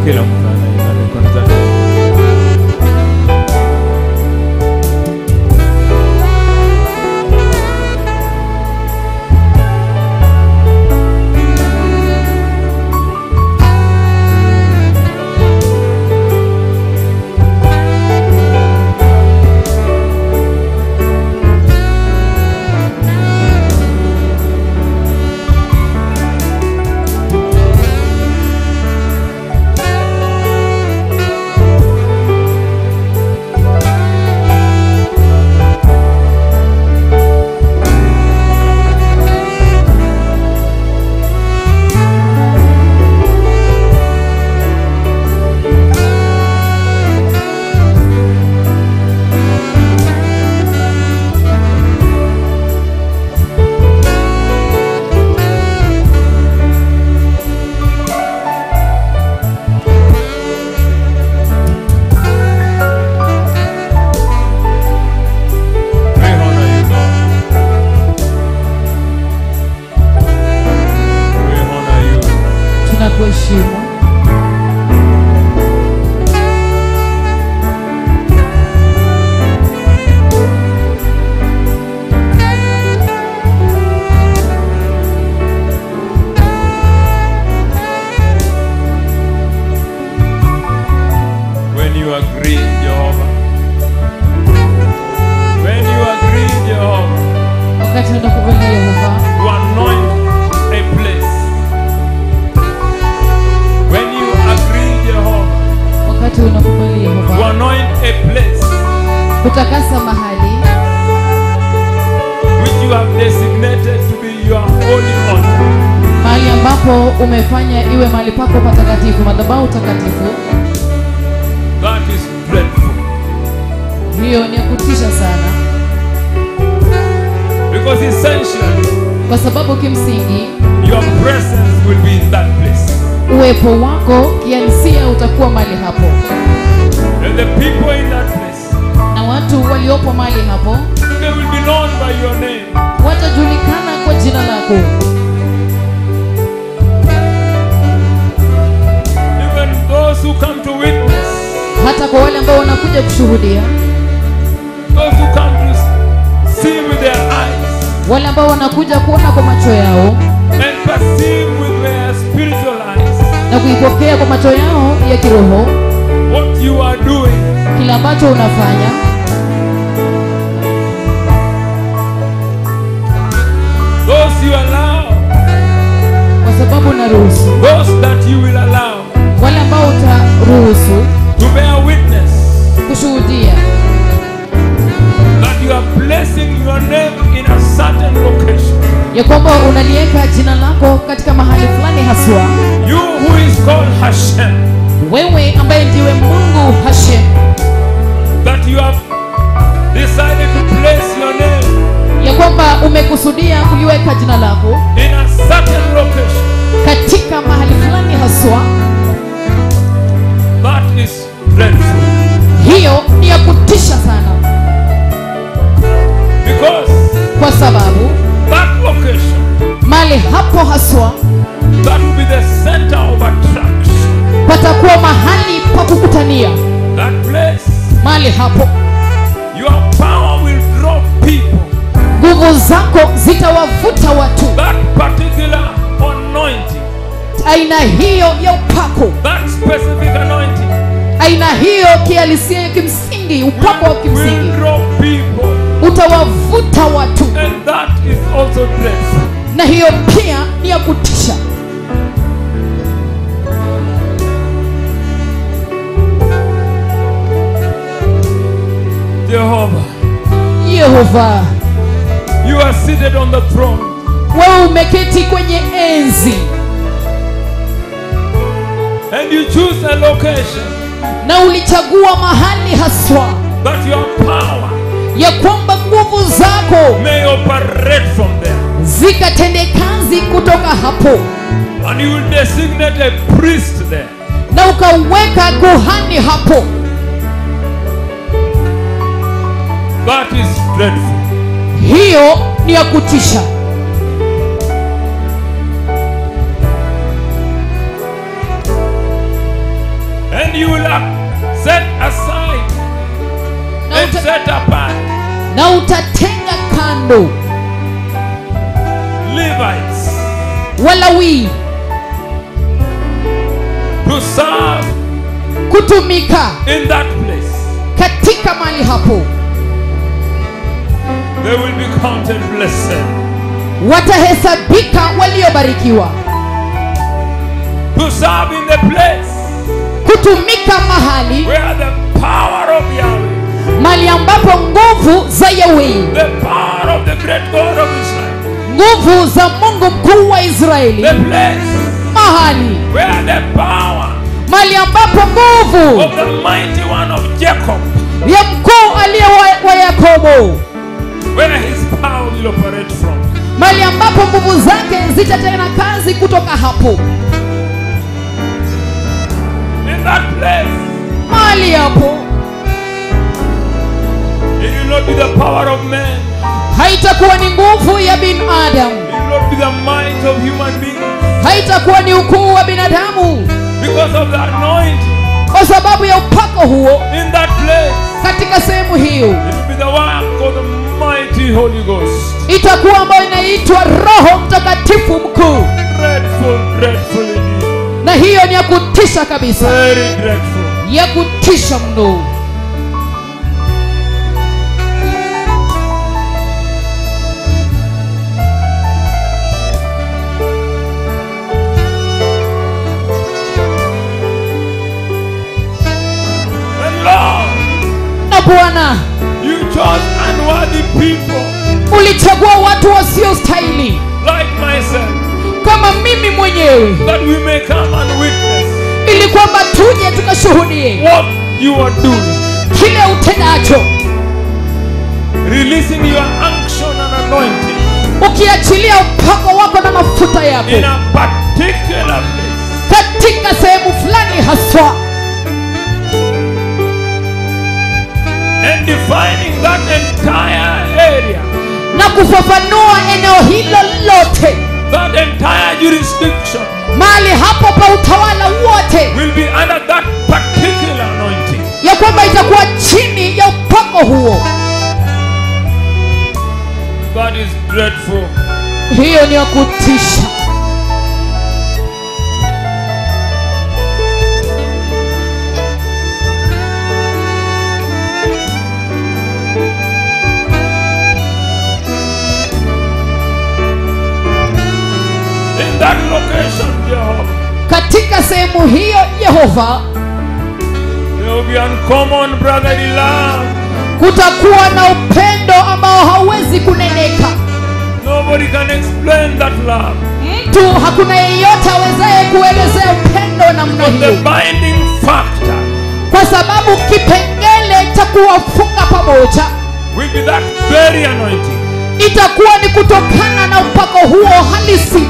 Kila mtu anainua mikono zake. Kutakasa mahali which you have designated to be your holy altar. Mahali ambapo umefanya iwe mahali pako patakatifu, madhabahu takatifu. That is dreadful. Hiyo ni kutisha sana. Because essentially, kwa sababu kimsingi your presence will be in that place. Uwepo wako kiansia utakuwa mahali hapo. And the people in that place, na watu waliopo mahali hapo, they will be known by your name. Watajulikana kwa jina lako. Even those who come to witness, hata kwa wale ambao wanakuja kushuhudia, those who come to see with their eyes, wale ambao wanakuja kuona kwa macho yao, and perceive with their spiritual eyes, na kuipokea kwa macho yao ya kiroho what you are doing, kila ambacho unafanya. those you allow, kwa sababu naruhusu, those that you will allow, wale ambao utaruhusu to bear witness, kushuhudia that you are placing your name in a certain location. ya kwamba unaliweka jina lako katika mahali fulani haswa. You who is called Hashem, wewe ambaye ndiwe Mungu Hashem, that you have decided to place your name, ya kwamba umekusudia kuliweka jina lako in a certain location, katika mahali fulani haswa. that is dreadful. Hiyo ni ya kutisha sana. Because kwa sababu that location, mahali hapo haswa, that will be the center of attraction. patakuwa mahali pa kukutania. That place, mahali hapo your power will draw people. Nguvu zako zitawavuta watu. That particular anointing, aina hiyo ya upako, that specific anointing, aina hiyo kihalisia kimsingi, upako wa kimsingi will draw people. Utawavuta watu. And that is also dreadful. Na hiyo pia ni ya kutisha. Jehovah, Yehova, you are seated on the throne. wewe umeketi kwenye enzi. And you choose a location, na ulichagua mahali haswa, that your power ya kwamba nguvu zako may operate from there. zikatende kazi kutoka hapo. And you will designate a priest there. Na ukaweka kuhani hapo. That is dreadful. Hiyo ni ya kutisha. And you will set aside and set apart na utatenga kando Levites Walawi to serve kutumika in that place. katika mahali hapo. They will be counted blessed. Watahesabika waliobarikiwa. To serve in the place Kutumika mahali where the power of Yahweh, mahali ambapo nguvu za Yahweh, the power of the great God of Israel, nguvu za Mungu mkuu wa Israeli, the place mahali where the power mahali ambapo nguvu of the mighty one of Jacob, ya mkuu aliye wa Yakobo, where his power will operate from. mahali ambapo nguvu zake zitatenda kazi kutoka hapo. In that place, Mahali hapo it will not be the power of man, haitakuwa ni nguvu ya binadamu, it will not be the might of human beings, haitakuwa ni ukuu wa binadamu, because of the anointing kwa sababu ya upako huo. in that place. Katika sehemu hiyo It will be the work of the mighty Holy Ghost. itakuwa ambayo inaitwa Roho Mtakatifu mkuu, Dreadful, dreadful indeed. na hiyo ni ya kutisha kabisa, Very dreadful. ya kutisha mno. And Lord, Na Bwana, you chose unworthy people ulichagua watu wasiostahili like myself, kama mimi mwenyewe, that we may come and witness ili kwamba tuje tukashuhudie what you are doing, kile utendacho, releasing your unction and anointing ukiachilia upako wako na mafuta yako in a particular place. katika sehemu fulani haswa, And defining that entire area, na kufafanua eneo hilo lote, that entire jurisdiction mahali hapo pa utawala wote, will be under that particular anointing. ya kwamba itakuwa chini ya upako huo. That is dreadful. Hiyo ni ya kutisha. In that location, Jehovah, Katika sehemu hiyo Yehova, there will be uncommon brotherly love. kutakuwa na upendo ambao hauwezi kuneneka. Nobody can explain that love. Mtu hakuna yeyote awezaye kuelezea upendo namna The hiyo, binding factor kwa sababu kipengele cha kuwafunga pamoja will be that very anointing. itakuwa ni kutokana na upako huo halisi.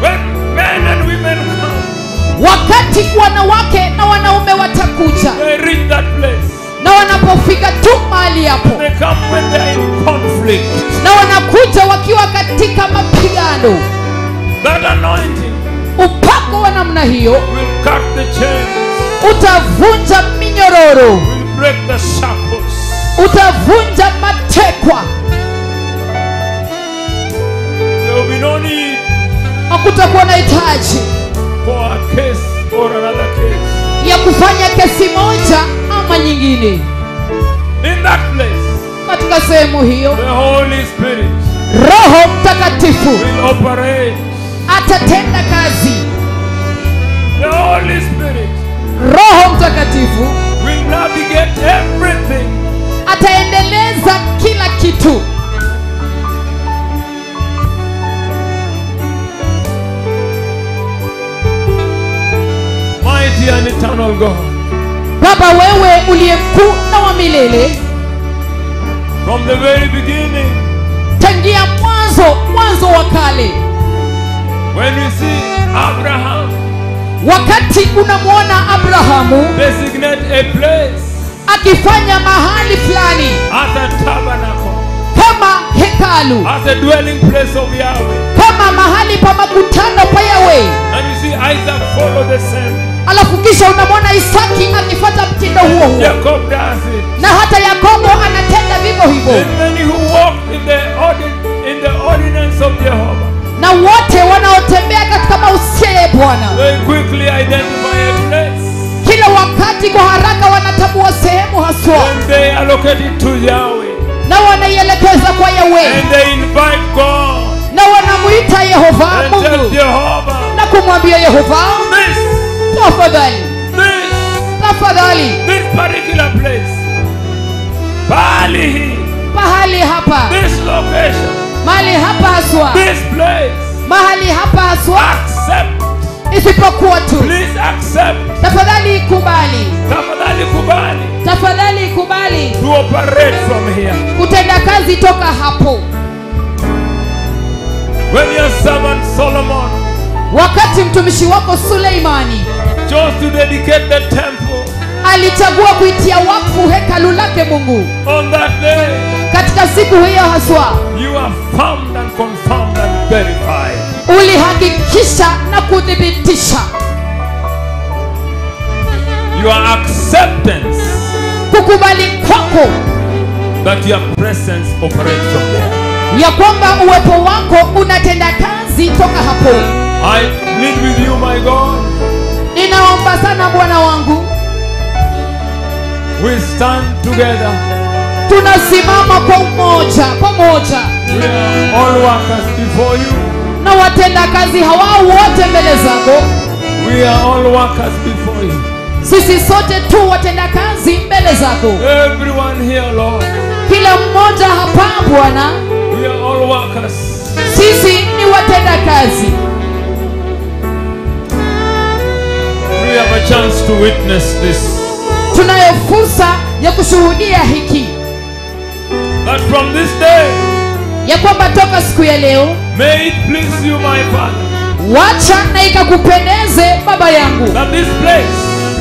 When men and women come, Wakati wanawake na wanaume watakuja, they reach that place. na wanapofika tu mahali hapo, They come when they are in conflict. na wanakuja wakiwa katika mapigano, That anointing upako wa namna hiyo will cut the chains, utavunja minyororo, will break the shackles. utavunja matekwa. There will be no need Hakutakuwa na hitaji for a case or another case. ya kufanya kesi moja ama nyingine. In that place, Katika sehemu hiyo the Holy Spirit Roho Mtakatifu will operate. atatenda kazi. The Holy Spirit Roho Mtakatifu will navigate everything. ataendeleza kila kitu. Mighty and eternal God, Baba, wewe uliye mkuu na wa milele, from the very beginning, tangia mwanzo wa kale, when you see Abraham wakati unamwona Abrahamu designate a place akifanya mahali fulani as a tabernacle, kama hekalu, as a dwelling place of Yahweh, kama mahali pa makutano pa Yahweh, and you see Isaac follow the same. alafu kisha unamwona Isaki akifuata mtindo huo huo. Jacob does it. Na hata Yakobo anatenda vivyo hivyo. And many who walk in the ordinance of Jehovah, Na wote wanaotembea katika mausia ya Bwana, they quickly identify a place. kila wakati kwa haraka wanatambua sehemu haswa. And they allocate it to Yahweh. Na wanaielekeza kwa Yahweh. And they invite God. Na wanamuita Yehova And tell Mungu. Jehovah, Na kumwambia Yehova, this tafadhali, this particular place, pahali hapa, this location, mahali hapa haswa, this place, mahali hapa haswa, accept, isipokuwa tu, please accept, tafadhali kubali, tafadhali kubali to operate from here. kutenda kazi toka hapo. When your servant Solomon Wakati mtumishi wako Suleimani chose to dedicate the temple alichagua kuitia wakfu hekalu lake Mungu, on that day, katika siku hiyo haswa, you are found and confirmed and verified. ulihakikisha na kuthibitisha Your acceptance kukubali kwako that your presence operates from there. ya kwamba uwepo wako unatenda kazi toka hapo. I plead with you, my God. Ninaomba sana Bwana wangu, We stand together. tunasimama kwa umoja pamoja, We are all workers before you. na watenda kazi hawa wote mbele zako. We are all workers before you. Sisi sote tu watenda kazi mbele zako, Everyone here, Lord. kila mmoja hapa Bwana. We are all workers. Sisi ni watenda kazi. We have a chance to witness this. Tunayo fursa ya kushuhudia hiki, That from this day, ya kwamba toka siku ya leo, may it please you, my Father, wacha na ikakupendeze Baba yangu, that this place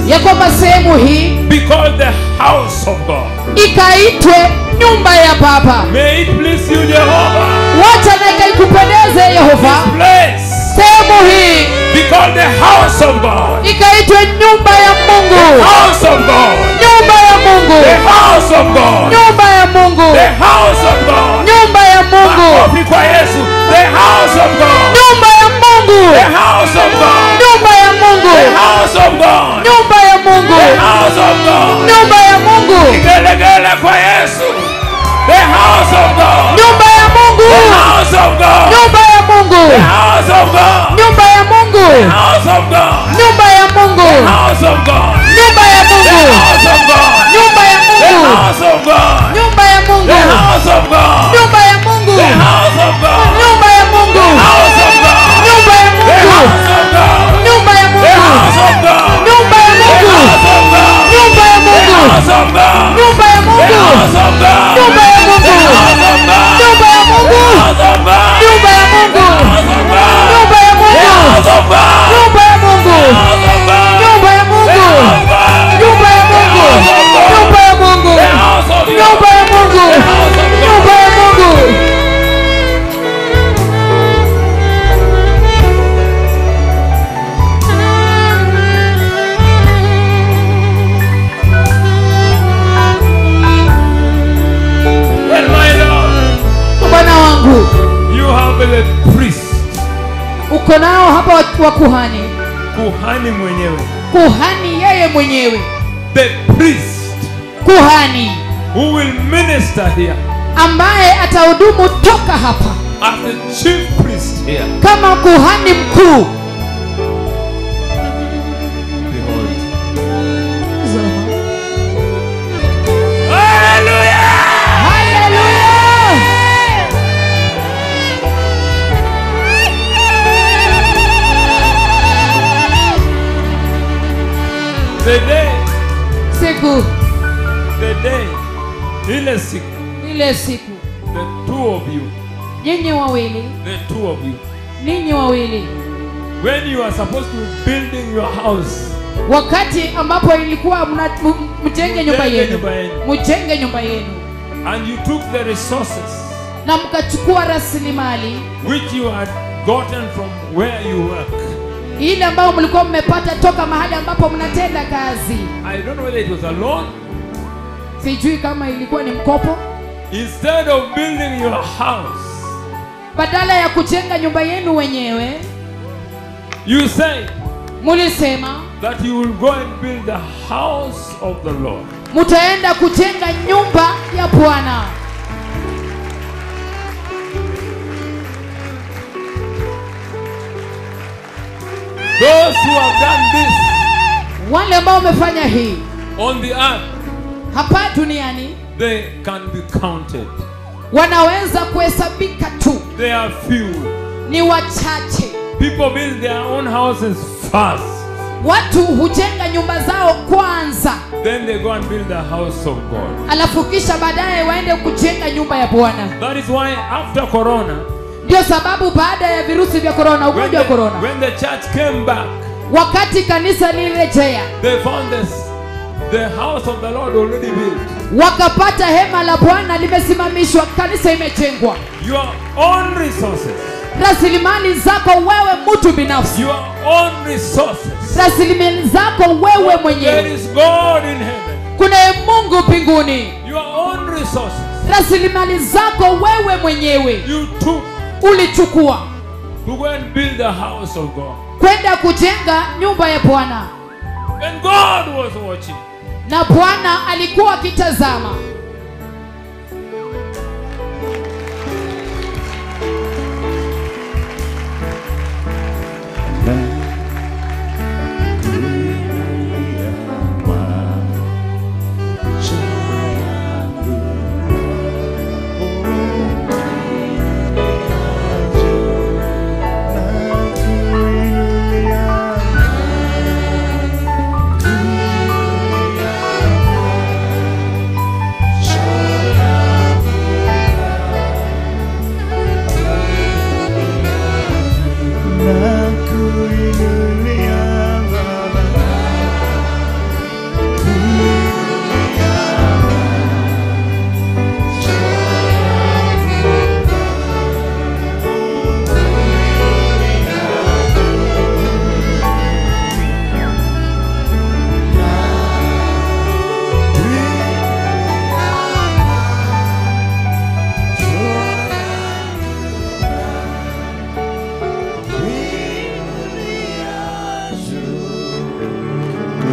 ya kwamba sehemu hii be called the house of God. ikaitwe nyumba ya Baba. May it please you, Jehovah. Wacha na ikaikupendeze Yehova, This place sehemu hii be called the house of God. ikaitwe nyumba ya Mungu, House of God. nyumba ya Mungu, The house of God. nyumba ya Mungu, The house of God. nyumba ya Mungu, Makofi kwa Yesu. The house of God. nyumba ya Mungu, The house of God. nyumba ya Mungu, The house of God. nyumba ya Mungu, The house of God. nyumba ya Mungu, Kigelegele kwa Yesu. The house of God. nyumba ya Mungu, The house of God. nyumba ya Mungu, The house of God. nyumba ya Mungu, The house of God. nyumba ya Mungu, The house of God. nyumba ya The Mungu, house of God. nyumba ya The Mungu, house of God. nyumba ya Mungu, The house of God. nyumba ya Mungu, The house of God. nyumba ya Mungu, House of God. nyumba ya The Mungu, house of God. nyumba ya The Mungu, house of God. nyumba ya The Mungu, house of God. nyumba ya The Mungu, house of God. nyumba ya The Mungu, house of God. nyumba ya Mungu, The house of God. nyumba ya Mungu, The house of God. nyumba ya Mungu, The house of God. nyumba ya The Mungu, house of God. nyumba ya Mungu, The house of God. nyumba ya Mungu, The house of God. nyumba ya Mungu, nyumba ya Mungu, The house of God. nyumba ya Mungu, The house of God. nyumba ya Mungu. And my Lord, Bwana wangu, you have a priest. uko nao hapa wa kuhani, Kuhani mwenyewe. kuhani yeye mwenyewe, The priest kuhani who will minister here ambaye atahudumu toka hapa as the chief priest here. kama kuhani mkuu. Behold. Hallelujah! Haleluya! The day, ile siku, ile siku, the two of you, nyinyi wawili, the two of you, ninyi wawili, when you are supposed to be building your house, wakati ambapo ilikuwa mjenge nyumba yenu, mjenge nyumba yenu, and you took the resources na mkachukua rasilimali which you had gotten from where you work, ile ambayo mlikuwa mmepata toka mahali ambapo mnatenda kazi. I don't know whether it was a loan. Sijui kama ilikuwa ni mkopo. Instead of building your house, badala ya kujenga nyumba yenu wenyewe, you say mulisema that you will go and build the house of the Lord. mutaenda kujenga nyumba ya Bwana. Those who have done this, wale ambao wamefanya hii on the earth, hapa duniani, they can be counted. wanaweza kuhesabika tu. They are few. Ni wachache. People build their own houses first. Watu hujenga nyumba zao kwanza, Then they go and build the house of God. alafu kisha baadaye waende kujenga nyumba ya Bwana. That is why after Corona, Ndio sababu baada ya virusi vya corona, ugonjwa wa corona, when the church came back, wakati kanisa lilirejea, they found the house of the Lord already built. wakapata hema la Bwana limesimamishwa, kanisa imejengwa. Your own resources. Rasilimali zako wewe mtu binafsi. Your own resources. Rasilimali zako wewe There mwenyewe. is God in heaven. Kuna Mungu mbinguni. Your own resources. Rasilimali zako wewe mwenyewe You took ulichukua to go and build the house of God. kwenda kujenga nyumba ya Bwana, And God was watching. na Bwana alikuwa akitazama.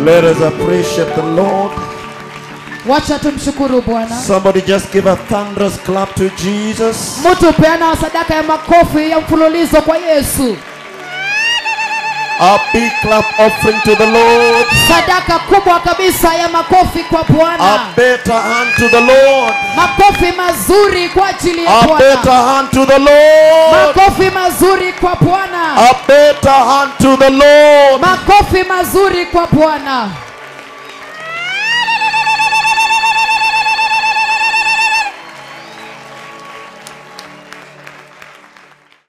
Let us appreciate the Lord. Wacha tumshukuru Bwana. Somebody just give a thunderous clap to Jesus. Mtu peana sadaka ya makofi ya mfululizo kwa Yesu. A big clap offering to the Lord. Sadaka kubwa kabisa ya makofi kwa Bwana. A better hand to the Lord. Makofi mazuri kwa ajili ya A better Bwana. hand to the Lord. Makofi mazuri kwa Bwana. A better hand to the Lord. Makofi mazuri kwa Bwana.